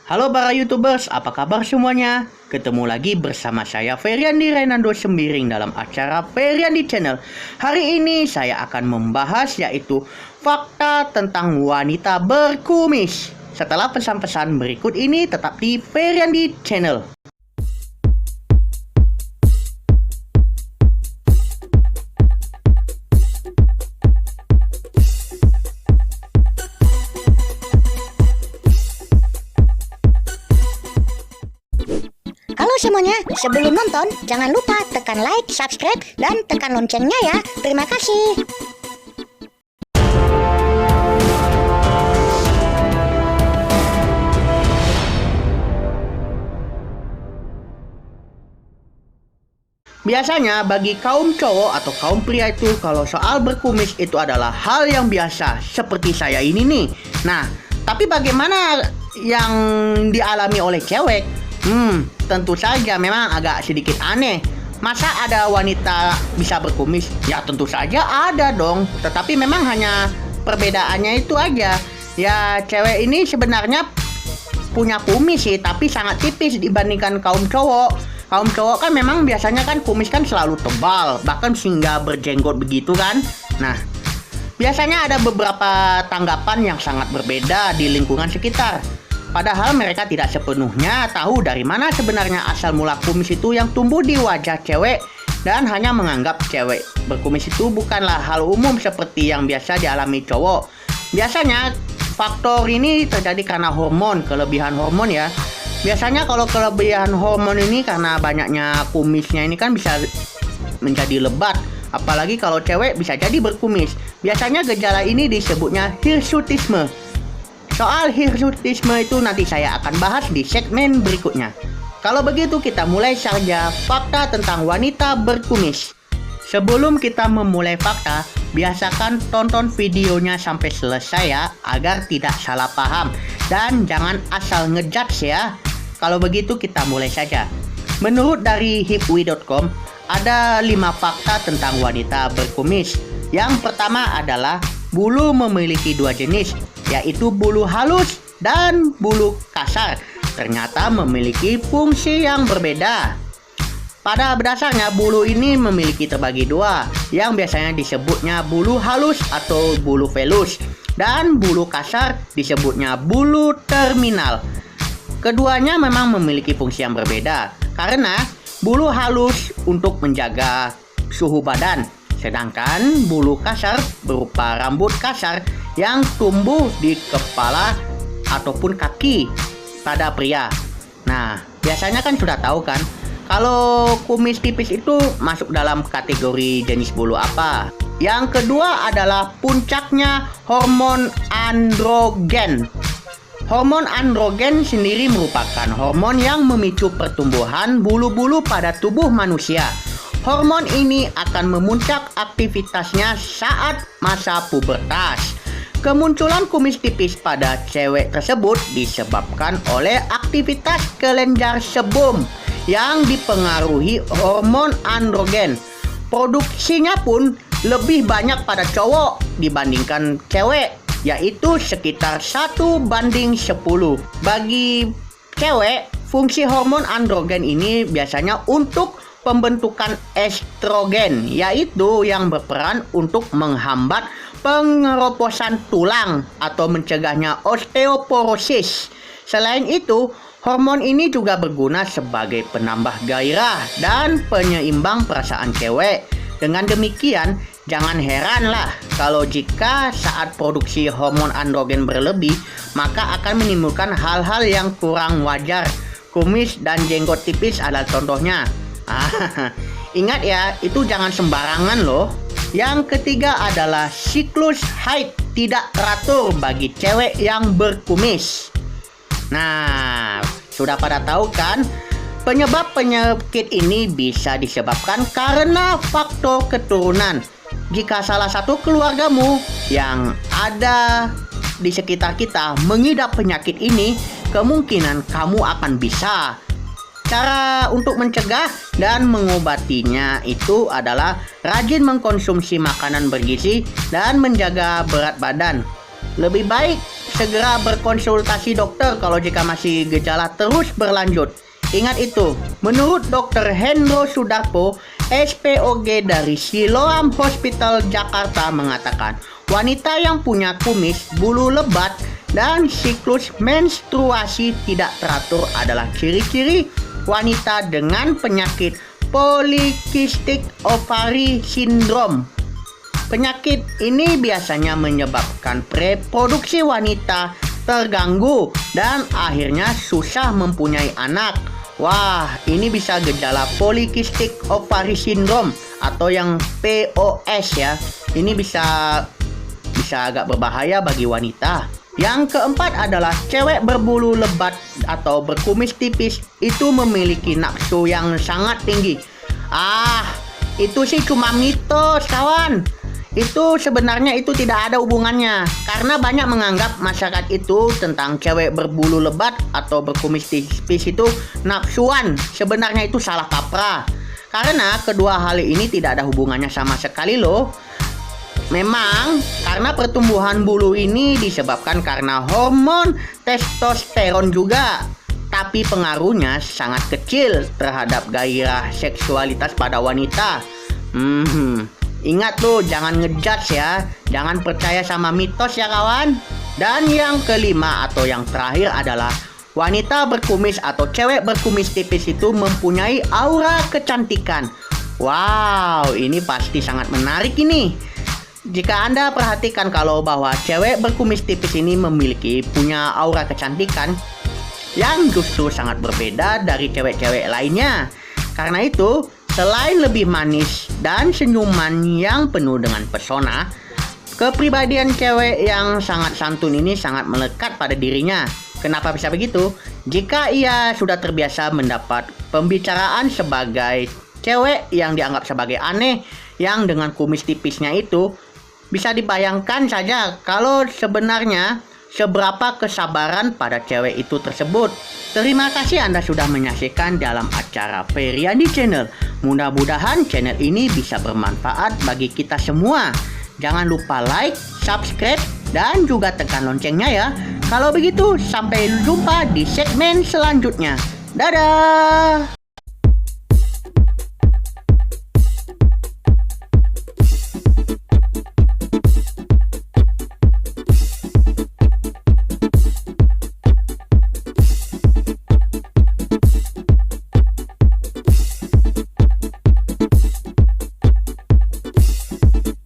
Halo para YouTubers, apa kabar semuanya? Ketemu lagi bersama saya Feryandi Renando Sembiring dalam acara Feryandi Channel. Hari ini saya akan membahas yaitu fakta tentang wanita berkumis. Setelah pesan-pesan berikut ini tetap di Feryandi Channel. Halo semuanya, sebelum nonton jangan lupa tekan like, subscribe, dan tekan loncengnya ya. Terima kasih. Biasanya bagi kaum cowok atau kaum pria itu kalau soal berkumis itu adalah hal yang biasa seperti saya ini nih. Nah, tapi bagaimana yang dialami oleh cewek? Tentu saja memang agak sedikit aneh. Masa ada wanita bisa berkumis? Ya tentu saja ada dong. Tetapi memang hanya perbedaannya itu aja. Ya cewek ini sebenarnya punya kumis sih, tapi sangat tipis dibandingkan kaum cowok. Kaum cowok kan memang biasanya kan kumis kan selalu tebal, bahkan hingga berjenggot begitu kan. Nah, biasanya ada beberapa tanggapan yang sangat berbeda di lingkungan sekitar. Padahal mereka tidak sepenuhnya tahu dari mana sebenarnya asal mula kumis itu yang tumbuh di wajah cewek dan hanya menganggap cewek berkumis itu bukanlah hal umum seperti yang biasa dialami cowok. Biasanya faktor ini terjadi karena hormon, kelebihan hormon ya. Biasanya kalau kelebihan hormon ini karena banyaknya kumisnya ini kan bisa menjadi lebat. Apalagi kalau cewek bisa jadi berkumis. Biasanya gejala ini disebutnya hirsutisme. Soal hirsutisme itu nanti saya akan bahas di segmen berikutnya. Kalau begitu kita mulai saja fakta tentang wanita berkumis. Sebelum kita memulai fakta, biasakan tonton videonya sampai selesai ya, agar tidak salah paham. Dan jangan asal ngejudge ya. Kalau begitu kita mulai saja. Menurut dari hipwi.com, ada 5 fakta tentang wanita berkumis. Yang pertama adalah bulu memiliki 2 jenis, yaitu bulu halus dan bulu kasar. Ternyata memiliki fungsi yang berbeda. Pada dasarnya bulu ini memiliki terbagi 2, yang biasanya disebutnya bulu halus atau bulu velus, dan bulu kasar disebutnya bulu terminal. Keduanya memang memiliki fungsi yang berbeda, karena bulu halus untuk menjaga suhu badan, sedangkan bulu kasar berupa rambut kasar yang tumbuh di kepala ataupun kaki pada pria. Nah, biasanya kan sudah tahu kan, kalau kumis tipis itu masuk dalam kategori jenis bulu apa. Yang kedua adalah puncaknya hormon androgen. Hormon androgen sendiri merupakan hormon yang memicu pertumbuhan bulu-bulu pada tubuh manusia. Hormon ini akan memuncak aktivitasnya saat masa pubertas. Kemunculan kumis tipis pada cewek tersebut disebabkan oleh aktivitas kelenjar sebum yang dipengaruhi hormon androgen. Produksinya pun lebih banyak pada cowok dibandingkan cewek, yaitu sekitar 1:10. Bagi cewek, fungsi hormon androgen ini biasanya untuk pembentukan estrogen, yaitu yang berperan untuk menghambat pengeroposan tulang atau mencegahnya osteoporosis. Selain itu, hormon ini juga berguna sebagai penambah gairah dan penyeimbang perasaan cewek. Dengan demikian, jangan heranlah kalau jika saat produksi hormon androgen berlebih, maka akan menimbulkan hal-hal yang kurang wajar. Kumis dan jenggot tipis adalah contohnya. Ingat ya, itu jangan sembarangan loh. Yang ketiga adalah siklus haid tidak teratur bagi cewek yang berkumis. Nah, sudah pada tahu kan? Penyebab penyakit ini bisa disebabkan karena faktor keturunan. Jika salah satu keluargamu yang ada di sekitar kita mengidap penyakit ini, kemungkinan kamu akan bisa. Cara untuk mencegah dan mengobatinya itu adalah rajin mengkonsumsi makanan bergizi dan menjaga berat badan. Lebih baik segera berkonsultasi dokter kalau jika masih gejala terus berlanjut. Ingat itu, menurut Dr. Hendro Sudarpo, SPOG dari Siloam Hospital Jakarta mengatakan, wanita yang punya kumis, bulu lebat, dan siklus menstruasi tidak teratur adalah ciri-ciri wanita dengan penyakit polikistik ovary syndrome. Penyakit ini biasanya menyebabkan reproduksi wanita terganggu dan akhirnya susah mempunyai anak. Wah, ini bisa gejala polikistik ovary syndrome atau yang POS ya. Ini bisa agak berbahaya bagi wanita. Yang keempat adalah cewek berbulu lebat atau berkumis tipis itu memiliki nafsu yang sangat tinggi. Itu sih cuma mitos, kawan. Itu sebenarnya itu tidak ada hubungannya, karena banyak menganggap masyarakat itu tentang cewek berbulu lebat atau berkumis tipis itu nafsuan. Sebenarnya itu salah kaprah, karena kedua hal ini tidak ada hubungannya sama sekali loh. Memang karena pertumbuhan bulu ini disebabkan karena hormon testosteron juga, tapi pengaruhnya sangat kecil terhadap gairah seksualitas pada wanita. Ingat tuh, jangan ngejudge ya, jangan percaya sama mitos ya kawan. Dan yang kelima atau yang terakhir adalah wanita berkumis atau cewek berkumis tipis itu mempunyai aura kecantikan. Wow, ini pasti sangat menarik ini. Jika Anda perhatikan kalau bahwa cewek berkumis tipis ini punya aura kecantikan yang justru sangat berbeda dari cewek-cewek lainnya. Karena itu, selain lebih manis dan senyuman yang penuh dengan pesona, kepribadian cewek yang sangat santun ini sangat melekat pada dirinya. Kenapa bisa begitu? Jika ia sudah terbiasa mendapat pembicaraan sebagai cewek yang dianggap sebagai aneh, yang dengan kumis tipisnya itu, bisa dibayangkan saja kalau sebenarnya seberapa kesabaran pada cewek itu tersebut. Terima kasih Anda sudah menyaksikan dalam acara Feriandi Channel. Mudah-mudahan channel ini bisa bermanfaat bagi kita semua. Jangan lupa like, subscribe, dan juga tekan loncengnya ya. Kalau begitu, sampai jumpa di segmen selanjutnya. Dadah!